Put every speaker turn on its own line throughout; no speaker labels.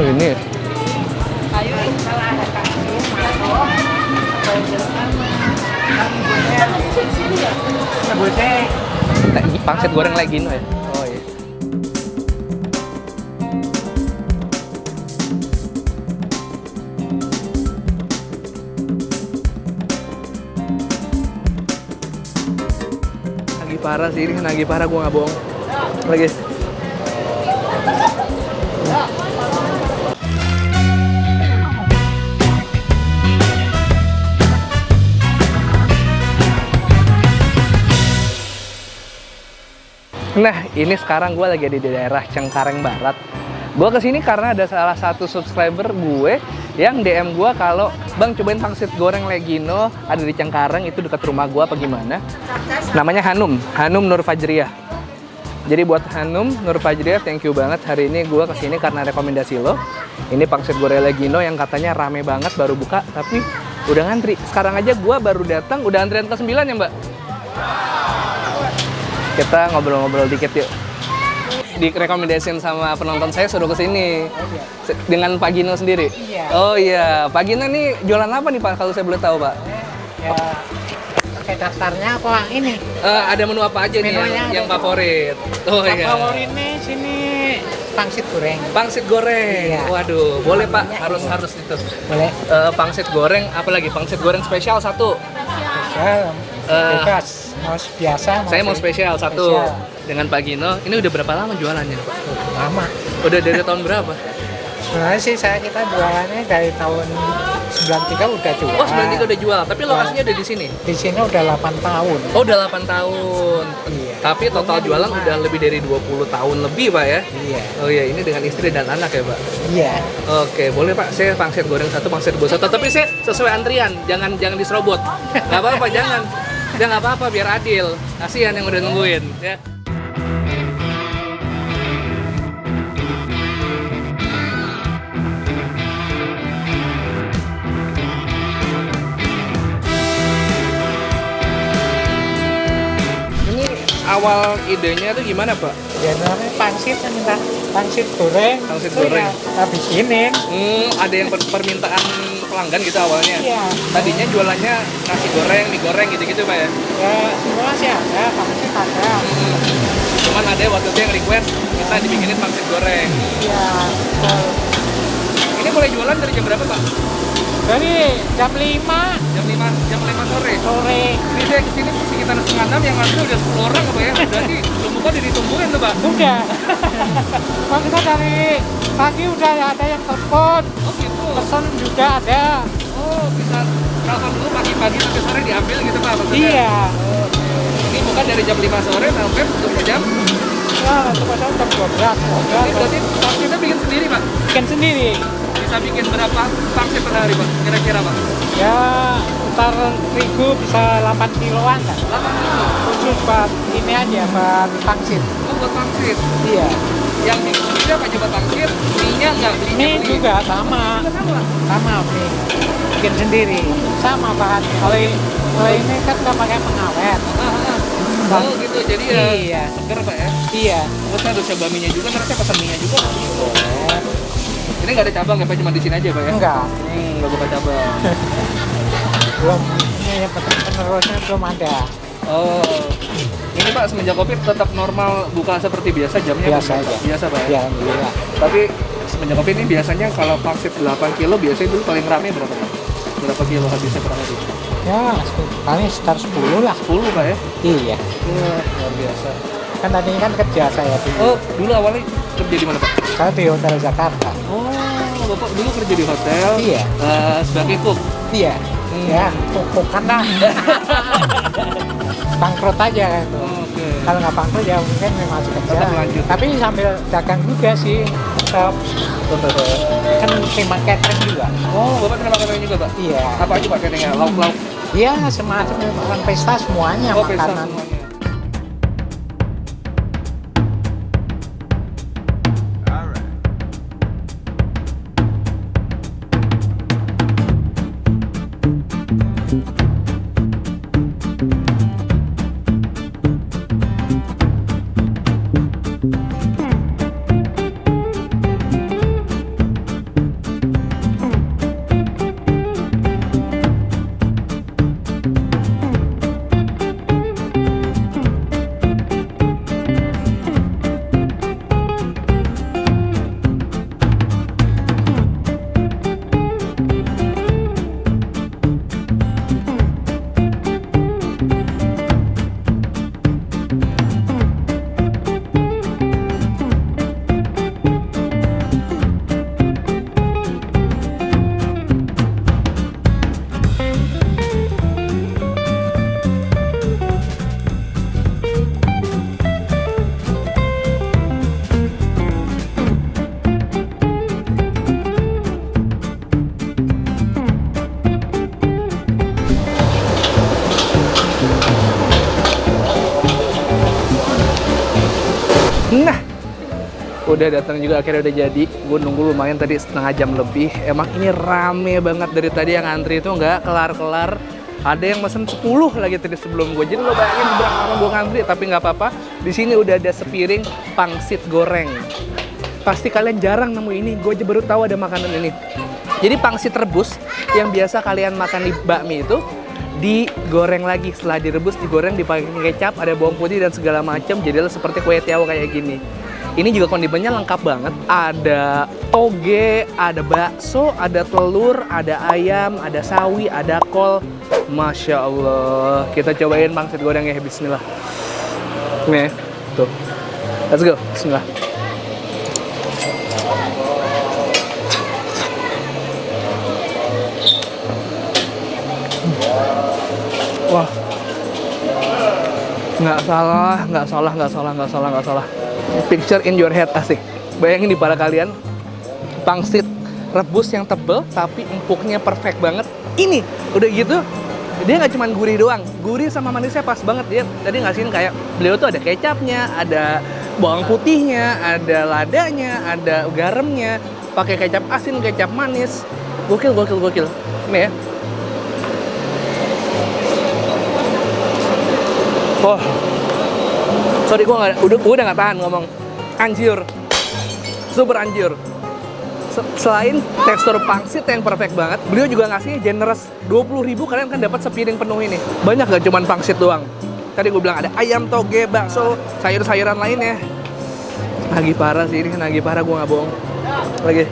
Ini. Nah, ini pangsit goreng lagi no ya. Oh iya. Lagi parah sih ini, lagi parah, gua nggak bohong. Lagi. Nah, ini sekarang gue lagi ada di daerah Cengkareng Barat. Gue kesini karena ada salah satu subscriber gue yang DM gue kalau, "Bang, cobain pangsit goreng Legino, ada di Cengkareng, itu dekat rumah gue apa gimana?" Namanya Hanum Nur Fajriah. Jadi buat Hanum Nur Fajriah, thank you banget. Hari ini gue kesini karena rekomendasi lo. Ini pangsit goreng Legino yang katanya rame banget, baru buka, tapi udah ngantri. Sekarang aja gue baru datang, udah antrian ke-9 ya, Mbak? Kita ngobrol-ngobrol dikit yuk. Direkomendasiin sama penonton saya suruh kesini. Dengan Pak Gino sendiri?
Iya.
Oh iya, Pak Gino nih jualan apa nih Pak, kalau saya boleh tahu Pak?
Ya, pakai daftarnya apa ini?
Ada menu apa aja nih yang favorit? Oh iya.
Favorit nih sini pangsit goreng.
Pangsit goreng.
Iya.
Waduh, boleh Pak, harus itu.
Boleh.
Pangsit goreng, apa lagi? Pangsit goreng spesial satu.
Spesial. Bebas. Mau biasa.
Saya mau spesial satu.
Spesial.
Dengan Pak Gino. Ini udah berapa lama jualannya Pak?
Lama.
Udah dari tahun berapa?
Sebenarnya sih kita jualannya dari tahun 93 udah jual.
Oh, 93 udah jual, tapi lokasinya ada di sini?
Di sini udah 8 tahun.
Oh, udah 8 tahun.
Iya.
Tapi total jualan udah lebih dari 20 tahun lebih, Pak ya?
Iya.
Oh iya, ini dengan istri dan anak ya, Pak?
Iya.
Oke, boleh Pak, saya pangsit goreng satu, pangsit goreng satu. Tapi saya sesuai antrian, jangan diserobot. Nggak apa-apa, jangan. Ya nggak apa-apa, biar adil. Kasihan yang udah nungguin, ya. Awal idenya tuh gimana Pak?
Ya namanya pangsit kan, minta pangsit goreng.
Pangsit
Itu
goreng.
Ya, kita bikinin.
Ada yang permintaan pelanggan gitu awalnya?
Iya.
Tadinya jualannya nasi goreng, mie goreng gitu-gitu Pak ya?
Ya semua sih ada, pangsit ada.
Cuman ada waktu itu yang request kita dibikinin pangsit goreng.
Iya.
Ini mulai jualan dari jam berapa Pak?
Dari jam 5
Jam 5 sore?
sore.
Ini saya kesini sekitar setengah 6, yang ngantri udah 10 orang apa ya? Berarti belum buka udah ditungguin tuh Pak?
Udah. Kalau kita dari pagi udah ada yang telepon.
Oh gitu?
Pesan juga ada.
Oh bisa telepon dulu pagi-pagi sampai sore diambil gitu Pak? Maksudnya?
Iya.
Oke. Ini bukan dari jam 5 sore sampai tutup jam?
Ya, tepatnya jam 12.
Ini berarti pangsitnya bikin sendiri Pak?
Bikin sendiri.
Bisa bikin berapa pangsit per hari Pak? Kira-kira Pak?
Ya, ntar terigu bisa 8 kiloan kan.
8 kilo?
Khusus buat ini aja, buat pangsit.
Oh buat pangsit?
Iya.
Yang bikin sendiri apa coba pangsit? Mie-nya nggak?
Mie juga sama. Sama mie. Bikin sendiri. Sama bahan. Kalau ini kan nggak pakai pengawet.
Oh gitu, jadi ya
Iya.
seger Pak ya?
Iya.
Terus saya harus coba mie-nya juga, nanti saya pesan mie-nya juga. Ini nggak ada cabang ya Pak, cuma di sini aja Pak ya?
Enggak.
Nggak buka cabang.
Belum. Ini penerusnya belum ada.
Oh, ini Pak semenjak Covid tetap normal buka seperti biasa jamnya?
Biasa
apa, Pak?
aja.
Biasa Pak ya?
Ya, alhamdulillah.
Tapi semenjak Covid ini biasanya kalau pangsit 8 kilo biasanya dulu paling rame berapa Pak? Berapa kilo habisnya per hari?
Ya, paling sekitar 10 lah.
10 Pak ya?
Iya.
Wah, luar biasa.
Kan tadinya kan kerja saya dulu.
Oh, dulu awalnya kerja di mana Pak?
Saya di Hotel Jakarta.
Oh, Bapak dulu kerja di hotel?
Iya.
Sebagai cook?
Iya. Ya, kukukan lah. Bangkrut aja kan.
Oke.
Kalau nggak bangkrut ya mungkin masih kerja.
Tetap lanjut.
Tapi sambil dagang juga sih. Tetap. Kan terima catering juga.
Oh, Bapak terima catering juga Pak?
Iya.
Apa aja Pak cateringnya? Lauk-lauk?
Iya, semacam orang pesta semuanya
Oh, pesta
makanan.
semuanya. Nah, udah datang juga, akhirnya udah jadi. Gue nunggu lumayan tadi setengah jam lebih. Emang ini rame banget dari tadi, yang antri itu nggak kelar-kelar. Ada yang mesen 10 lagi tadi sebelum gue. Jadi lo bayangin berapa lama gue ngantri, tapi nggak apa-apa. Di sini udah ada sepiring pangsit goreng. Pasti kalian jarang nemu ini. Gue aja baru tahu ada makanan ini. Jadi pangsit rebus yang biasa kalian makan di bakmi itu digoreng lagi. Setelah direbus, digoreng, dipakai kecap, ada bawang putih dan segala macam. Jadilah seperti kue tiaw kayak gini. Ini juga kondimennya lengkap banget. Ada toge, ada bakso, ada telur, ada ayam, ada sawi, ada kol. Masya Allah. Kita cobain pangsit goreng ya. Bismillah. Nih, tuh. Let's go. Bismillah. Wah, nggak salah. Picture in your head, asik. Bayangin di kepala kalian, pangsit rebus yang tebel tapi empuknya perfect banget. Ini udah gitu, dia nggak cuma gurih doang, gurih sama manisnya pas banget. Dia tadi ngasihin kayak beliau tuh ada kecapnya, ada bawang putihnya, ada ladanya, ada garamnya, pakai kecap asin, kecap manis. Gokil. Ini ya. Oh, sorry, gue udah nggak tahan ngomong. Anjir, super anjir. Selain tekstur pangsit yang perfect banget, beliau juga ngasih generous. 20.000 kalian kan dapat sepiring penuh ini. Banyak gak cuman pangsit doang. Tadi gue bilang ada ayam, toge, bakso, sayur-sayuran lainnya. Lagi parah sih ini, lagi parah, gue nggak bohong. Lagi.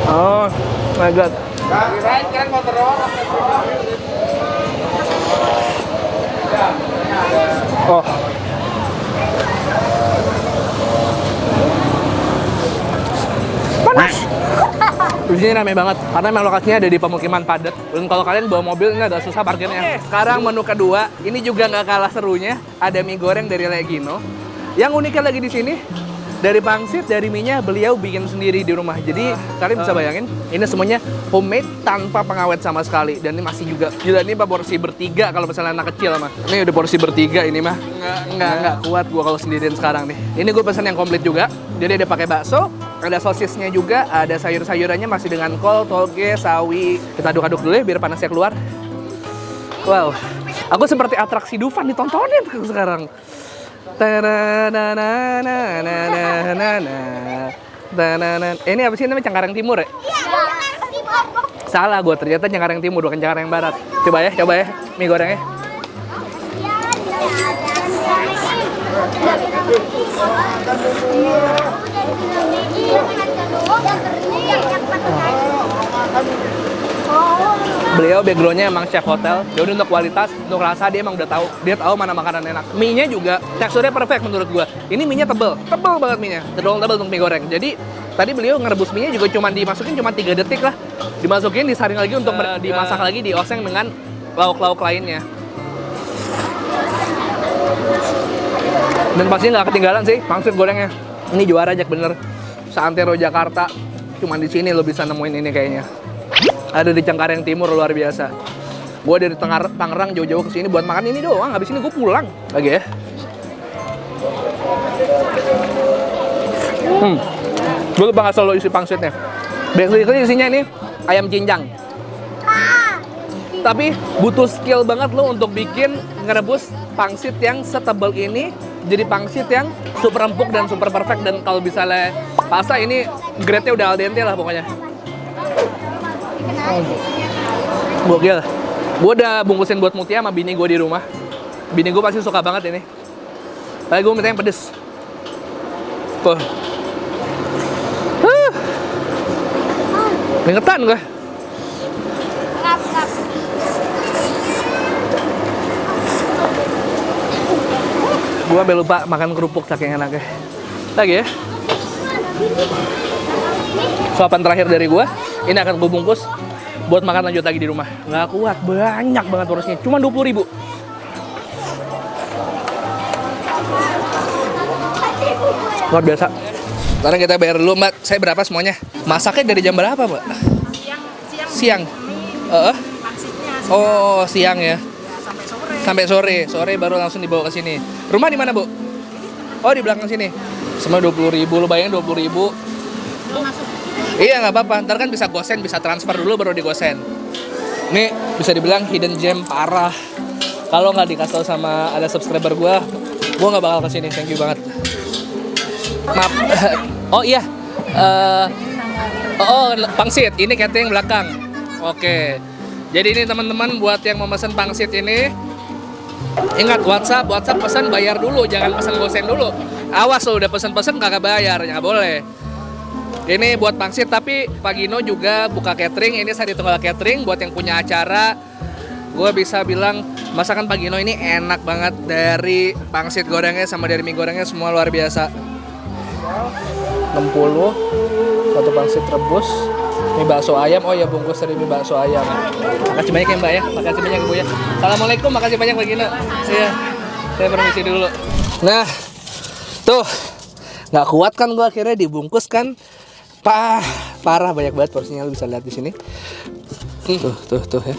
Oh my god.
Kirain kan motor orang.
Oh. Panas. Di sini rame banget karena memang lokasinya ada di pemukiman padat. Dan kalau kalian bawa mobil ini agak susah parkirnya. Sekarang menu kedua, ini juga nggak kalah serunya. Ada mie goreng dari Legino. Yang uniknya lagi di sini, dari pangsit, dari mie-nya beliau bikin sendiri di rumah. Jadi kalian bisa bayangin, ini semuanya homemade tanpa pengawet sama sekali. Dan ini masih juga, gila, ini porsi bertiga kalau misalnya anak kecil mah. Ini udah porsi bertiga ini mah. Nggak kuat gua kalau sendirian sekarang nih. Ini gue pesan yang komplit juga. Jadi ada pakai bakso, ada sosisnya juga, ada sayur-sayurannya masih dengan kol, toge, sawi. Kita aduk-aduk dulu ya biar panasnya keluar. Wow, aku seperti atraksi Dufan ditontonin sekarang. Ini apa sih namanya, Cengkareng Timur ya? Salah gue, ternyata Cengkareng Timur bukan Cengkareng Barat. Coba ya mie gorengnya. Beliau backgroundnya emang chef hotel. Jadi untuk kualitas, untuk rasa dia emang udah tahu. Dia tahu mana makanan enak. Mie-nya juga teksturnya perfect menurut gua. Ini mie-nya tebel banget mie-nya. Tebel untuk mie goreng. Jadi tadi beliau ngerebus mie-nya juga dimasukin 3 detik lah. Dimasukin, disaring lagi untuk dimasak lagi, dioseng dengan lauk-lauk lainnya. Dan pasti nggak ketinggalan sih pangsit gorengnya. Ini juara aja bener. Seantero Jakarta, cuman di sini lo bisa nemuin ini kayaknya. Ada di Cengkareng Timur, luar biasa. Gue dari Tangerang jauh-jauh ke sini buat makan ini doang. Habis ini gue pulang lagi ya. Gue lupa ngasih lo isi pangsitnya. Basically isinya ini ayam cincang. Tapi butuh skill banget lo untuk bikin ngerebus pangsit yang setebal ini jadi pangsit yang super empuk dan super perfect. Dan kalau misalnya pasta ini grade-nya udah al dente lah pokoknya. Gokil. Gue udah bungkusin buat Mutia sama bini gue di rumah. Bini gue pasti suka banget ini. Tapi gue minta yang pedes. Tuh. Ingetan gue. Gue sampai lupa makan kerupuk saking enaknya. Lagi ya. Suapan terakhir dari gue. Ini akan gue bungkus buat makan lanjut lagi di rumah. Nggak kuat, banyak banget porsinya. Cuma 20.000. Luar biasa. Sekarang kita bayar dulu, Mbak. Saya berapa semuanya? Masaknya dari jam berapa, Mbak?
Siang.
Pangsitnya Oh, siang ya.
Sampai sore.
Sampai sore. Sore baru langsung dibawa ke sini. Rumah di mana, Bu? Oh, di belakang sini. Semua 20.000, lu bayangin 20.000.
Lu masuk.
Iya, nggak apa-apa. Ntar kan bisa gosen, bisa transfer dulu baru digosen. Ini bisa dibilang hidden gem parah. Kalau nggak dikasih tau sama ada subscriber gua nggak bakal kesini. Thank you banget. Maaf. Oh iya. Pangsit. Ini catering belakang. Oke. Jadi ini teman-teman buat yang mau pesan pangsit ini, ingat WhatsApp pesan bayar dulu, jangan pesan gosen dulu. Awas lo udah pesan kagak bayar, nggak boleh. Ini buat pangsit, tapi Pak Gino juga buka catering. Ini saya ditunggal catering buat yang punya acara. Gue bisa bilang masakan Pak Gino ini enak banget, dari pangsit gorengnya sama dari mie gorengnya semua luar biasa. 60 satu pangsit rebus, mie bakso ayam. Oh ya, bungkus dari mie bakso ayam. Makasih banyak ya Mbak ya, makasih banyak Bu ya. Assalamualaikum, makasih banyak Pak Gino. Saya permisi dulu. Nah, tuh nggak kuat kan gue akhirnya dibungkus kan. Parah banyak banget porsinya, lu bisa lihat di sini. Tuh ya.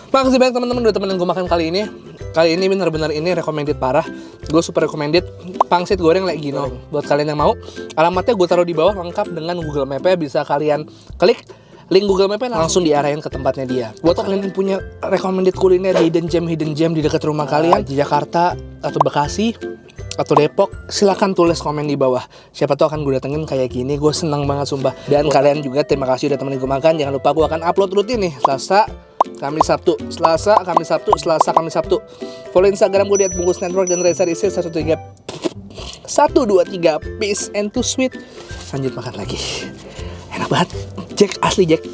Makasih banyak teman-teman udah temenin gue makan kali ini. Kali ini benar-benar ini recommended parah. Gue super recommended pangsit goreng Legino. Buat kalian yang mau, alamatnya gue taruh di bawah lengkap dengan Google Map-nya. Bisa kalian klik link Google Map-nya langsung diarahin ke tempatnya dia. Buat kalian yang punya recommended kuliner hidden gem di dekat rumah kalian di Jakarta atau Bekasi atau Depok, silakan tulis komen di bawah. Siapa tahu akan gue datengin kayak gini. Gue senang banget sumpah. Dan kalian juga terima kasih udah temenin gue makan. Jangan lupa gue akan upload rutin nih Selasa, Kamis, Sabtu. Selasa, Kamis, Sabtu, Selasa, Kamis, Sabtu. Follow Instagram gue di @bungkus network dan Reza Rizal 123. Peace and too sweet. Lanjut makan lagi. Enak banget. Jack asli Jack.